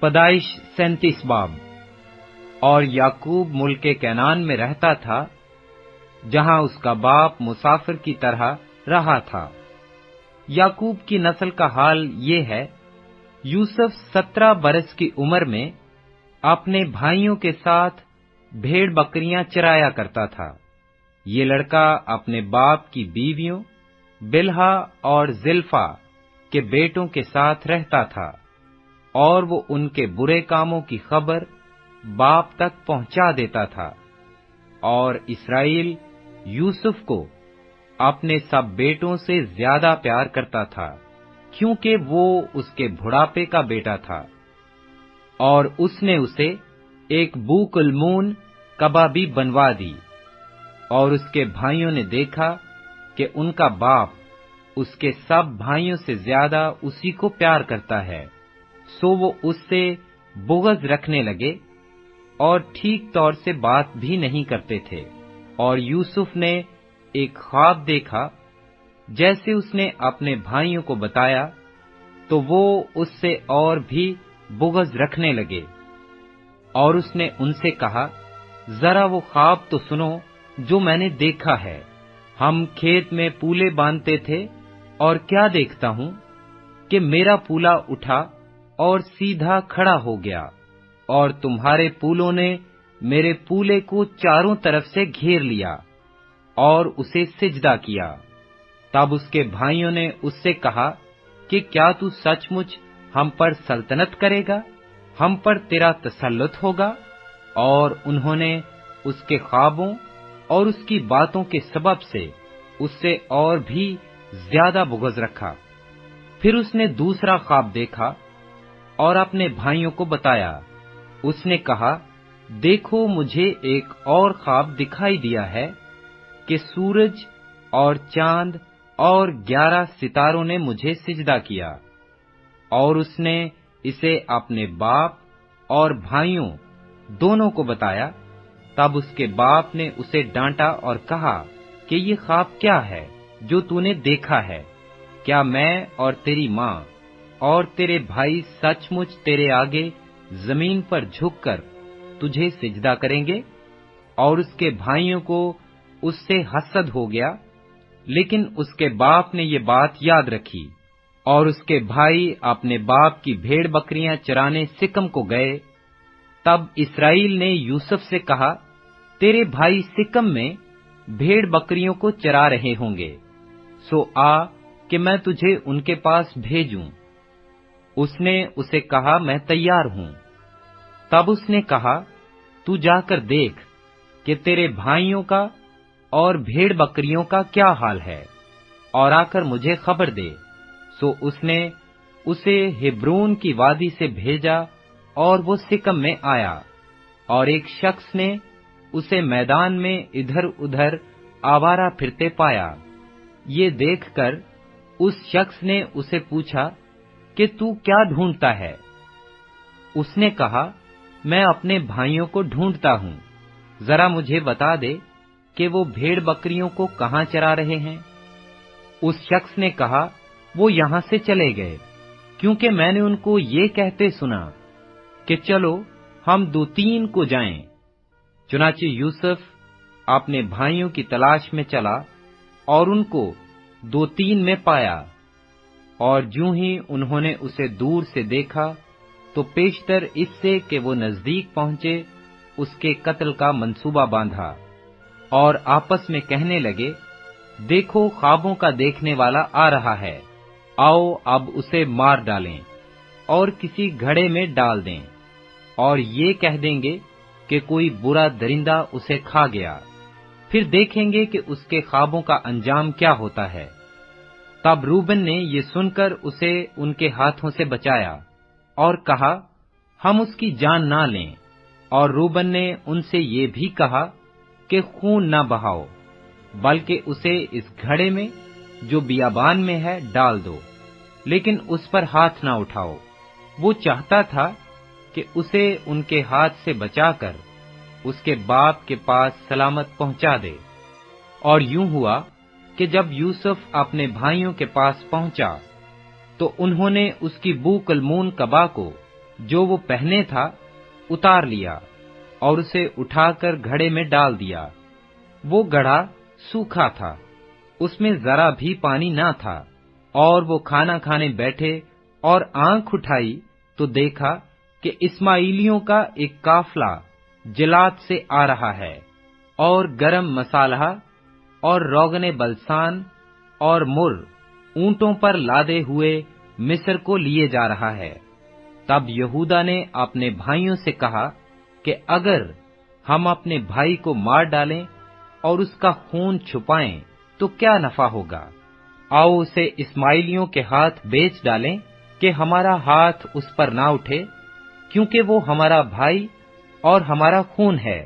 پیدائش 37 باب۔ اور یعقوب ملک کنعان میں رہتا تھا، جہاں اس کا باپ مسافر کی طرح رہا تھا۔ یعقوب کی نسل کا حال یہ ہے، یوسف 17 برس کی عمر میں اپنے بھائیوں کے ساتھ بھیڑ بکریاں چرایا کرتا تھا۔ یہ لڑکا اپنے باپ کی بیویوں بلہا اور زلفا کے بیٹوں کے ساتھ رہتا تھا، اور وہ ان کے برے کاموں کی خبر باپ تک پہنچا دیتا تھا۔ اور اسرائیل یوسف کو اپنے سب بیٹوں سے زیادہ پیار کرتا تھا، کیونکہ وہ اس کے بڑھاپے کا بیٹا تھا۔ اور اس نے اسے ایک بوک المون کبابی بنوا دی۔ اور اس کے بھائیوں نے دیکھا کہ ان کا باپ اس کے سب بھائیوں سے زیادہ اسی کو پیار کرتا ہے، سو وہ اس سے بغض رکھنے لگے اور ٹھیک طور سے بات بھی نہیں کرتے تھے۔ اور یوسف نے ایک خواب دیکھا، جیسے اس نے اپنے بھائیوں کو بتایا، تو وہ اس سے اور بھی بغض رکھنے لگے۔ اور اس نے ان سے کہا، ذرا وہ خواب تو سنو جو میں نے دیکھا ہے۔ ہم کھیت میں پولے باندھتے تھے، اور کیا دیکھتا ہوں کہ میرا پولا اٹھا اور سیدھا کھڑا ہو گیا، اور تمہارے پولوں نے میرے پولے کو چاروں طرف سے گھیر لیا اور اسے سجدہ کیا۔ تب اس کے بھائیوں نے اس سے کہا کہ کیا تو سچ مچ ہم پر سلطنت کرے گا؟ ہم پر تیرا تسلط ہوگا؟ اور انہوں نے اس کے خوابوں اور اس کی باتوں کے سبب سے اس سے اور بھی زیادہ بغض رکھا۔ پھر اس نے دوسرا خواب دیکھا اور اپنے بھائیوں کو بتایا۔ اس نے کہا، دیکھو مجھے ایک اور خواب دکھائی دیا ہے کہ سورج اور چاند اور 11 ستاروں نے مجھے سجدہ کیا۔ اور اس نے اسے اپنے باپ اور بھائیوں دونوں کو بتایا۔ تب اس کے باپ نے اسے ڈانٹا اور کہا کہ یہ خواب کیا ہے جو تو نے دیکھا ہے؟ کیا میں اور تیری ماں اور تیرے بھائی سچ مچ تیرے آگے زمین پر جھک کر تجھے سجدہ کریں گے؟ اور اس کے بھائیوں کو اس سے حسد ہو گیا، لیکن اس کے باپ نے یہ بات یاد رکھی۔ اور اس کے بھائی اپنے باپ کی بھیڑ بکریاں چرانے سکم کو گئے۔ تب اسرائیل نے یوسف سے کہا، تیرے بھائی سکم میں بھیڑ بکریوں کو چرا رہے ہوں گے، سو آ کہ میں تجھے ان کے پاس بھیجوں۔ اس نے اسے کہا، میں تیار ہوں۔ تب اس نے کہا، تو جا کر دیکھ کہ تیرے بھائیوں کا اور بھیڑ بکریوں کا کیا حال ہے، اور آ کر مجھے خبر دے۔ سو اس نے اسے ہبرون کی وادی سے بھیجا، اور وہ سکم میں آیا۔ اور ایک شخص نے اسے میدان میں ادھر ادھر آوارہ پھرتے پایا۔ یہ دیکھ کر اس شخص نے اسے پوچھا کہ تو کیا ڈھونڈتا ہے؟ اس نے کہا، میں اپنے بھائیوں کو ڈھونڈتا ہوں، ذرا مجھے بتا دے کہ وہ بھیڑ بکریوں کو کہاں چرا رہے ہیں۔ اس شخص نے کہا، وہ یہاں سے چلے گئے، کیونکہ میں نے ان کو یہ کہتے سنا کہ چلو ہم 2-3 کو جائیں۔ چنانچہ یوسف اپنے بھائیوں کی تلاش میں چلا اور ان کو 2-3 میں پایا۔ اور جوں ہی انہوں نے اسے دور سے دیکھا تو پیشتر اس سے کہ وہ نزدیک پہنچے اس کے قتل کا منصوبہ باندھا، اور آپس میں کہنے لگے، دیکھو خوابوں کا دیکھنے والا آ رہا ہے، آؤ اب اسے مار ڈالیں اور کسی گھڑے میں ڈال دیں، اور یہ کہہ دیں گے کہ کوئی برا درندہ اسے کھا گیا، پھر دیکھیں گے کہ اس کے خوابوں کا انجام کیا ہوتا ہے۔ تب روبن نے یہ سن کر اسے ان کے ہاتھوں سے بچایا اور کہا، ہم اس کی جان نہ لیں۔ اور روبن نے ان سے یہ بھی کہا کہ خون نہ بہاؤ، بلکہ اسے اس گھڑے میں جو بیابان میں ہے ڈال دو، لیکن اس پر ہاتھ نہ اٹھاؤ۔ وہ چاہتا تھا کہ اسے ان کے ہاتھ سے بچا کر اس کے باپ کے پاس سلامت پہنچا دے۔ اور یوں ہوا کہ جب یوسف اپنے بھائیوں کے پاس پہنچا تو انہوں نے اس کی بوک المون کبا کو जो वो पहने था उतार लिया और उसे उठाकर घड़े में डाल दिया। वो घड़ा सूखा था, उसमें जरा भी पानी न था। और वो खाना खाने बैठे और आंख उठाई तो देखा कि इस्माइलियों का एक काफला जिलात से आ रहा है और गरम मसाला और रोगने बलसान और मुर ऊंटों पर लादे हुए मिस्र को लिए जा रहा है। तब यहूदा ने अपने भाइयों से कहा कि अगर हम अपने भाई को मार डालें और उसका खून छुपाएं तो क्या नफा होगा। आओ उसे इस्माइलियों के हाथ बेच डालें कि हमारा हाथ उस पर ना उठे, क्योंकि वो हमारा भाई और हमारा खून है।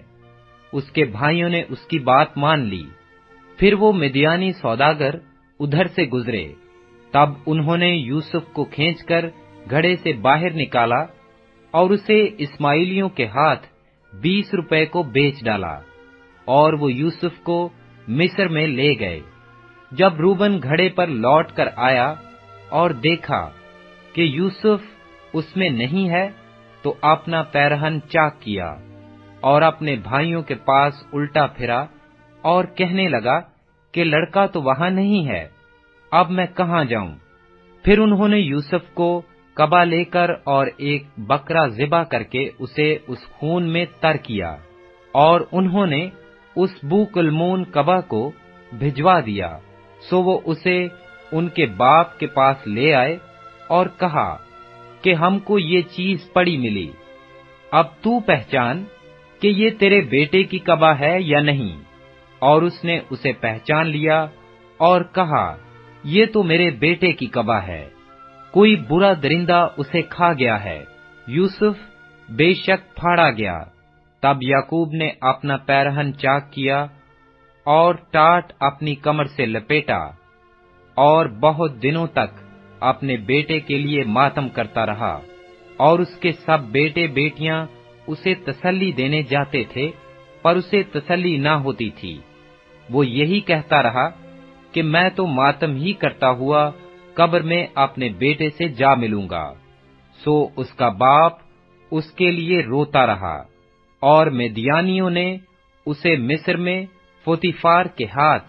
उसके भाइयों ने उसकी बात मान ली। फिर वो मिद्यानी सौदागर उधर से गुजरे। तब उन्होंने यूसुफ को खींचकर घड़े से बाहर निकाला और उसे इस्माइलियों के हाथ 20 रुपए को बेच डाला, और वो यूसुफ को मिस्र में ले गए। जब रूबन घड़े पर लौट कर आया और देखा कि यूसुफ उसमें नहीं है, तो अपना पैरहन चाक किया और अपने भाइयों के पास उल्टा फिरा और कहने लगा कि लड़का तो वहां नहीं है, अब मैं कहां जाऊं। फिर उन्होंने यूसुफ को कबा लेकर और एक बकरा ज़िबा करके उसे उस खून में तर किया, और उन्होंने उस बूकुलमून कबा को भिजवा दिया। सो वो उसे उनके बाप के पास ले आए और कहा कि हमको ये चीज पड़ी मिली, अब तू पहचान कि ये तेरे बेटे की कबा है या नहीं। और उसने उसे पहचान लिया और कहा, ये तो मेरे बेटे की कबा है, कोई बुरा दरिंदा उसे खा गया है। यूसुफ बेशक फाड़ा गया। तब याकूब ने अपना पैरहन चाक किया और टाट अपनी कमर से लपेटा, और बहुत दिनों तक अपने बेटे के लिए मातम करता रहा। और उसके सब बेटे बेटियां उसे तसल्ली देने जाते थे, पर उसे तसल्ली न होती थी। वो यही कहता रहा कि मैं तो मातम ही करता हुआ कब्र में अपने बेटे से जा मिलूंगा। सो उसका बाप उसके लिए रोता रहा। और मिद्यानियों ने उसे मिस्र में पोतीफार के हाथ,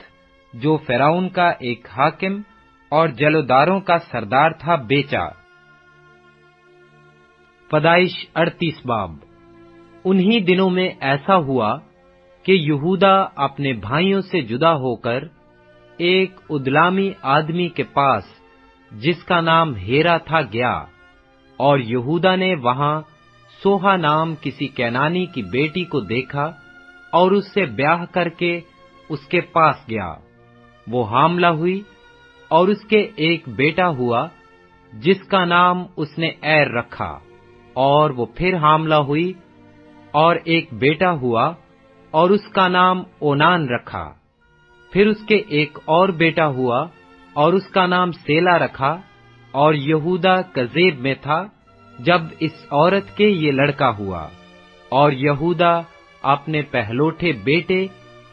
जो फिरौन का एक हाकिम और जलोदारों का सरदार था, बेचा। पैदाइश 38 बाब। उन्हीं दिनों में ऐसा हुआ कि यहूदा अपने भाइयों से जुदा होकर एक उदलामी आदमी के पास, जिसका नाम हेरा था, गया। और यहूदा ने वहां सोहा नाम किसी कैनानी की बेटी को देखा और उससे ब्याह करके उसके पास गया। वो हामला हुई और उसके एक बेटा हुआ, जिसका नाम उसने एर रखा। और वो फिर हामला हुई और एक बेटा हुआ और उसका नाम ओनान रखा। फिर उसके एक और बेटा हुआ और उसका नाम सेला रखा। और यहूदा कज़ेब में था जब इस औरत के ये लड़का हुआ। और यहूदा अपने पहलोठे बेटे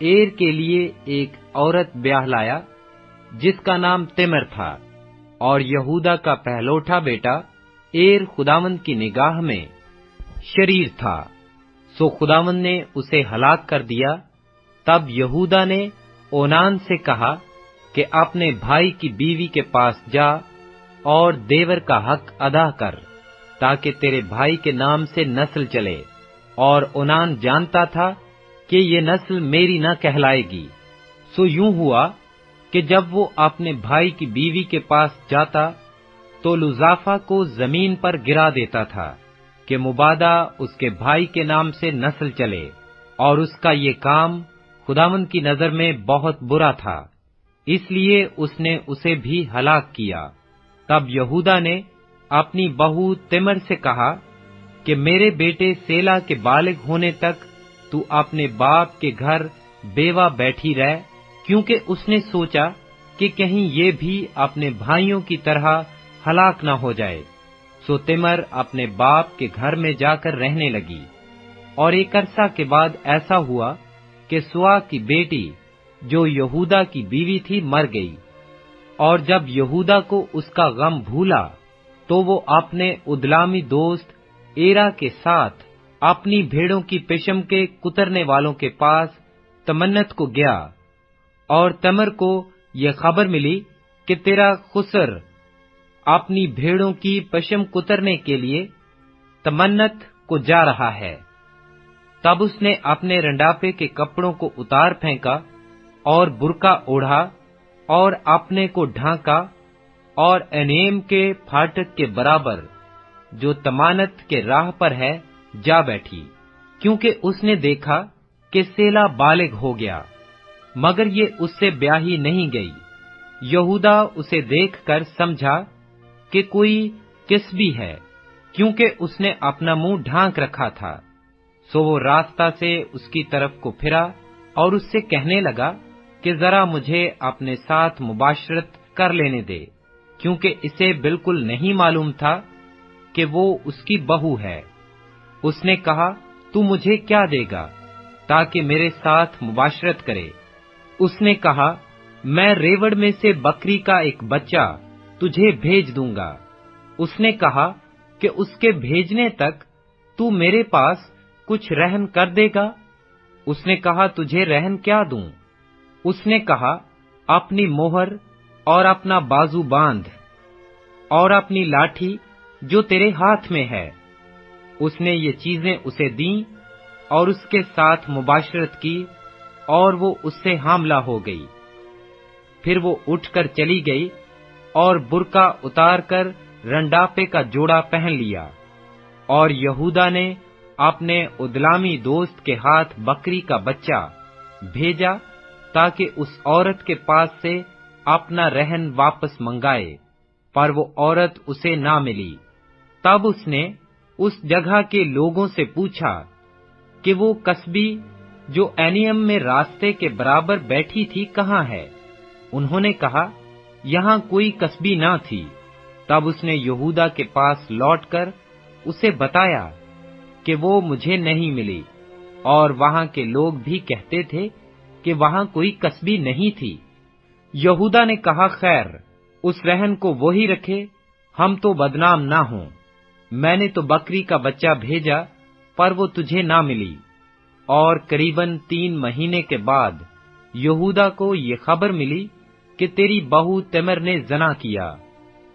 एर के लिए एक औरत ब्याह लाया, जिसका नाम तिमर था। और यहूदा का पहलोठा बेटा एर खुदावंद की निगाह में शरीर था, सो खुदावंद ने उसे हलाक कर दिया। तब यहूदा ने ओनान से कहा कि अपने भाई की बीवी के पास जा और देवर का हक अदा कर, ताकि तेरे भाई के नाम से नस्ल चले। और ओनान जानता था कि ये नस्ल मेरी न कहलाएगी। सो यूं हुआ कि जब वो अपने भाई की बीवी के पास जाता, तो लुजाफा को जमीन पर गिरा देता था कि मुबादा उसके भाई के नाम से नस्ल चले। और उसका ये काम खुदावंद की नजर में बहुत बुरा था, इसलिए उसने उसे भी हलाक किया। तब यहूदा ने अपनी बहू तिमर से कहा कि मेरे बेटे सेला के बालिग होने तक तू अपने बाप के घर बेवा बैठी रह, क्योंकि उसने सोचा कि कहीं ये भी अपने भाइयों की तरह हलाक न हो जाए। सो तिमर अपने बाप के घर में जाकर रहने लगी। और एक अरसा के बाद ऐसा हुआ कि सुआ की बेटी, जो यहूदा की बीवी थी, मर गई। और जब यहूदा को उसका गम भूला, तो वो अपने उदलामी दोस्त एरा के साथ अपनी भेड़ों की पेशम के कुतरने वालों के पास तमन्नत को गया, और तमर को यह खबर मिली कि तेरा खुसर अपनी भेड़ों की पशम कुतरने के लिए तमन्नत को जा रहा है। तब उसने अपने रंडापे के कपड़ों को उतार फेंका और बुरका ओढ़ा और अपने को ढांका, और एनेम के फाटक के बराबर जो तमानत के राह पर है जा बैठी, क्योंकि उसने देखा कि सेला बालिग हो गया, मगर ये उससे ब्याही नहीं गई। यहूदा उसे देखकर समझा कि कोई किस्बी है, क्योंकि उसने अपना मुंह ढांक रखा था। सो वो रास्ता से उसकी तरफ को फिरा और उससे कहने लगा कि जरा मुझे अपने साथ मुबाशरत कर लेने दे, क्योंकि इसे बिल्कुल नहीं मालूम था कि वो उसकी बहू है। उसने कहा, तू मुझे क्या देगा ताकि मेरे साथ मुबाशरत करे? उसने कहा, मैं रेवड़ में से बकरी का एक बच्चा तुझे भेज दूंगा। उसने कहा कि उसके भेजने तक तू मेरे पास कुछ रहन कर देगा? उसने कहा, तुझे रहन क्या दूं? उसने कहा, अपनी मोहर और अपना बाजू बांध और अपनी लाठी जो तेरे हाथ में है। उसने ये चीजें उसे दीं और उसके साथ मुबाशरत की, और वो उससे हामला हो गई। फिर वो उठकर चली गई और बुरका उतार कर रंडापे का जोड़ा पहन लिया, और यहूदा ने अपने उदलामी दोस्त के हाथ बकरी का बच्चा भेजा ताकि उस औरत के पास से अपना रहन वापस मंगाए, पर वो औरत उसे ना मिली। तब उसने उस जगह के लोगों से पूछा कि वो कस्बी जो एनियम में रास्ते के बराबर बैठी थी कहाँ है? उन्होंने कहा, यहाँ कोई कस्बी ना थी। तब उसने यहूदा के पास लौटकर उसे बताया कि वो मुझे नहीं मिली, और वहां के लोग भी कहते थे कि वहां कोई कस्बी नहीं थी। यहूदा ने कहा, खैर, उस रहन को वही रखे, हम तो बदनाम ना हों। मैंने तो बकरी का बच्चा भेजा, पर वो तुझे ना मिली। और करीबन 3 महीने के बाद यहूदा को ये खबर मिली कि तेरी बहू तमर ने जना किया,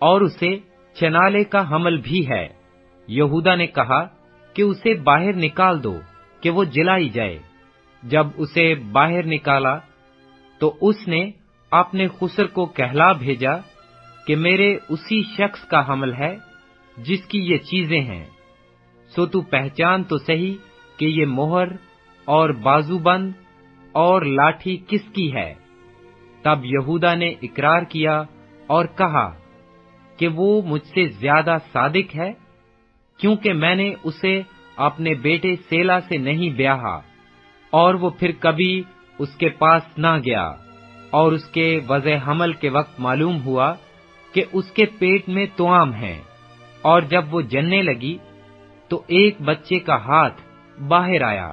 और उसे चनाले का हमल भी है। यहूदा ने कहा कि उसे बाहर निकाल दो कि वो जिलाई जाए। जब उसे बाहर निकाला तो उसने अपने खुसर को कहला भेजा कि मेरे उसी शख्स का हमल है जिसकी ये चीजें हैं। सो तू पहचान तो सही कि ये मोहर और बाजूबंद और लाठी किसकी है। तब यहूदा ने इकरार किया और कहा कि वो मुझसे ज्यादा सादिक है, क्योंकि मैंने उसे अपने बेटे सेला से नहीं ब्याहा, और वो फिर कभी उसके पास ना गया। और उसके वज़े हमल के वक्त मालूम हुआ कि उसके पेट में तुआम है, और जब वो जनने लगी तो एक बच्चे का हाथ बाहर आया,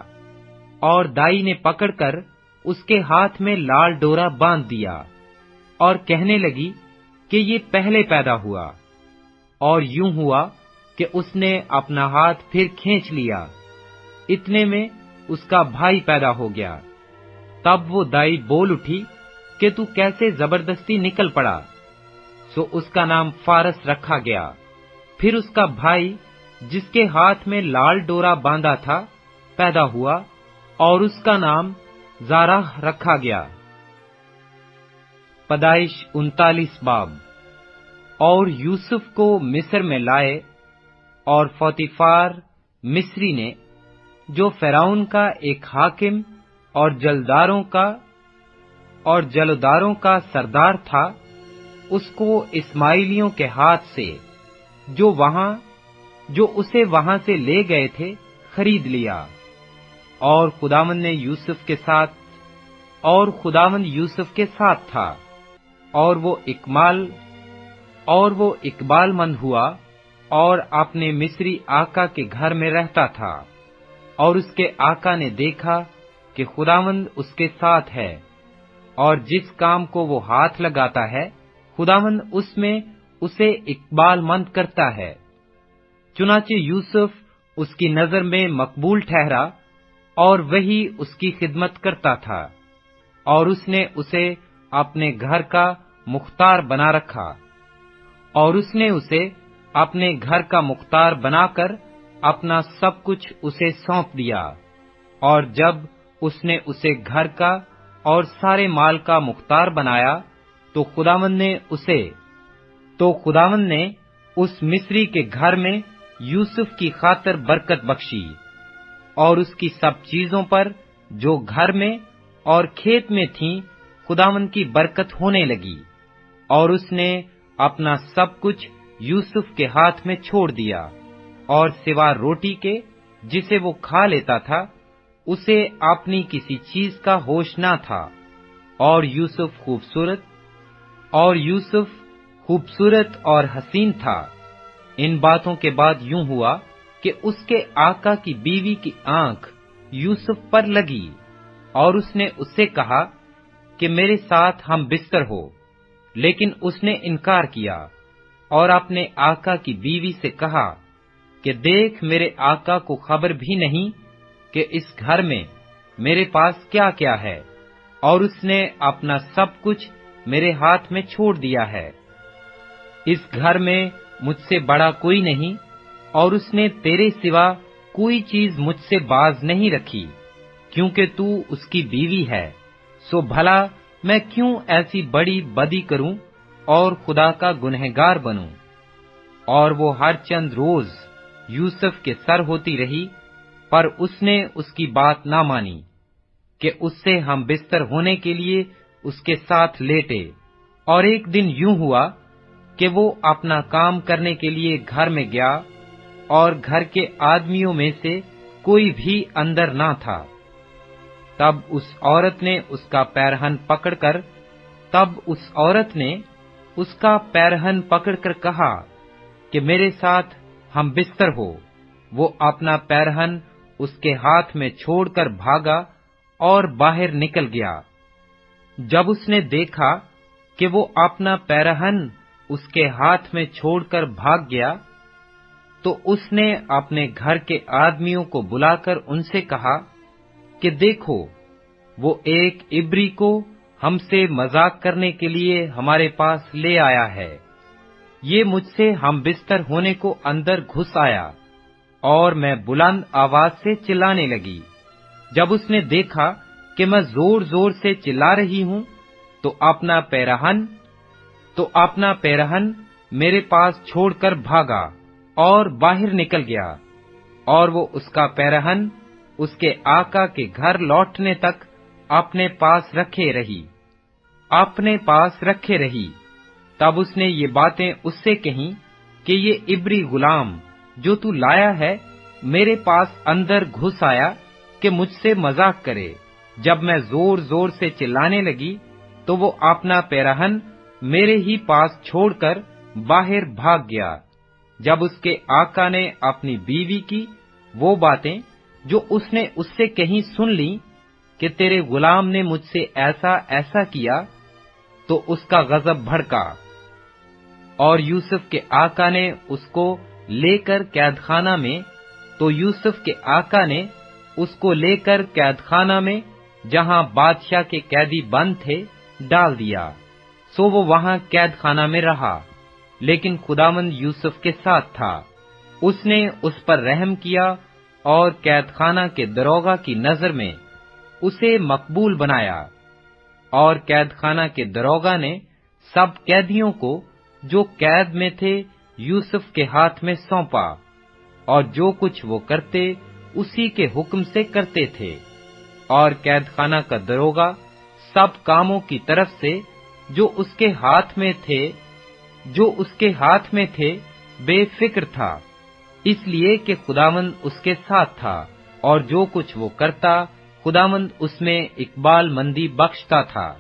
और दाई ने पकड़कर उसके हाथ में लाल डोरा बांध दिया, और कहने लगी कि ये पहले पैदा हुआ। और यूं हुआ कि उसने अपना हाथ फिर खींच लिया, इतने में उसका भाई पैदा हो गया। तब वो दाई बोल उठी कि तू कैसे जबरदस्ती निकल पड़ा। सो उसका नाम फारस रखा गया। फिर उसका भाई जिसके हाथ में लाल डोरा बांधा था पैदा हुआ, और उसका नाम जाराह रखा गया। पैदाइश 39 बाब। और यूसुफ को मिस्र में लाए, और पोतीफार मिस्री ने, जो फिरौन का एक हाकिम और जलदारों का सरदार था, उसको इस्माइलियों के हाथ से जो उसे वहां से ले गए थे खरीद लिया। और खुदावंद यूसुफ के साथ था, और वो इकबालमंद हुआ और अपने मिस्री आका के घर में रहता था। और उसके आका ने देखा कि खुदावंद उसके साथ है, और जिस काम को वो हाथ लगाता है खुदावंद उसमें उसे इकबालमंद करता है। चुनाचे यूसुफ اس کی نظر میں مقبول ٹھہرا اور وہی اس کی خدمت کرتا تھا، اور اس نے اسے اپنے گھر کا مختار بنا رکھا، اور اس نے اسے اپنے گھر کا مختار بنا کر اپنا سب کچھ اسے سونپ دیا۔ اور جب اس نے اسے گھر کا اور سارے مال کا مختار بنایا تو خداوند نے اس مصری کے گھر میں یوسف کی خاطر برکت بخشی، اور اس کی سب چیزوں پر جو گھر میں اور کھیت میں تھیں خداوند کی برکت ہونے لگی، اور اس نے اپنا سب کچھ یوسف کے ہاتھ میں چھوڑ دیا، اور سوا روٹی کے جسے وہ کھا لیتا تھا اسے اپنی کسی چیز کا ہوش نہ تھا۔ اور یوسف خوبصورت اور حسین تھا۔ ان باتوں کے بعد یوں ہوا کہ اس کے آقا کی بیوی کی آنکھ یوسف پر لگی، اور اس نے اس سے کہا کہ میرے ساتھ ہم بستر ہو، لیکن اس نے انکار کیا، اور اپنے آقا کی بیوی سے کہا کہ دیکھ، میرے آقا کو خبر بھی نہیں کہ اس گھر میں میرے پاس کیا کیا ہے، اور اس نے اپنا سب کچھ میرے ہاتھ میں چھوڑ دیا ہے۔ اس گھر میں مجھ سے بڑا کوئی نہیں، اور اس نے تیرے سوا کوئی چیز مجھ سے باز نہیں رکھی، کیونکہ تو اس کی بیوی ہے۔ سو بھلا میں کیوں ایسی بڑی بدی کروں اور خدا کا گنہگار بنوں؟ اور وہ ہر چند روز یوسف کے سر ہوتی رہی، پر اس نے اس کی بات نہ مانی کہ اس سے ہم بستر ہونے کے لیے اس کے ساتھ لیٹے۔ اور ایک دن یوں ہوا کہ وہ اپنا کام کرنے کے لیے گھر میں گیا، اور گھر کے آدمیوں میں سے کوئی بھی اندر نہ تھا۔ تب اس عورت نے اس کا پیرہن پکڑ کر کہا کہ میرے ساتھ ہم بستر ہو۔ وہ اپنا پیرہن اس کے ہاتھ میں چھوڑ کر بھاگا اور باہر نکل گیا۔ جب اس نے دیکھا کہ وہ اپنا پیرہن اس کے ہاتھ میں چھوڑ کر بھاگ گیا، تو اس نے اپنے گھر کے آدمیوں کو بلا کر ان سے کہا کہ دیکھو، وہ ایک عبری کو ہم سے مذاق کرنے کے لیے ہمارے پاس لے آیا ہے۔ یہ مجھ سے ہم بستر ہونے کو اندر گھس آیا، اور میں بلند آواز سے چلانے لگی۔ جب اس نے دیکھا کہ میں زور زور سے چلا رہی ہوں تو اپنا پیرہن میرے پاس چھوڑ کر بھاگا اور باہر نکل گیا، اور وہ اس کا پیرہن اس کے آقا کے گھر لوٹنے تک اپنے پاس رکھے رہی۔ تب اس نے یہ باتیں اس سے کہیں کہ یہ عبری غلام جو تو لایا ہے میرے پاس اندر گھس آیا کہ مجھ سے مذاق کرے۔ جب میں زور زور سے چلانے لگی تو وہ اپنا پیرہن میرے ہی پاس چھوڑ کر باہر بھاگ گیا۔ جب اس کے آقا نے اپنی بیوی کی وہ باتیں جو اس نے اس سے کہیں سن لی کہ تیرے غلام نے مجھ سے ایسا ایسا کیا، تو اس کا غضب بھڑکا، اور یوسف کے آقا نے اس کو لے کر قید خانہ میں جہاں بادشاہ کے قیدی بند تھے ڈال دیا۔ سو وہ وہاں قید خانہ میں رہا، لیکن خداوند یوسف کے ساتھ تھا۔ اس نے اس پر رحم کیا اور قید خانہ کے دروغہ کی نظر میں اسے مقبول بنایا، اور قید خانہ کے دروغہ نے سب قیدیوں کو جو قید میں تھے یوسف کے ہاتھ میں سونپا، اور جو کچھ وہ کرتے اسی کے حکم سے کرتے تھے۔ اور قید خانہ کا دروغہ سب کاموں کی طرف سے جو اس کے ہاتھ میں تھے بے فکر تھا، اس لیے کہ خداوند اس کے ساتھ تھا، اور جو کچھ وہ کرتا خداوند اس میں اقبال مندی بخشتا تھا۔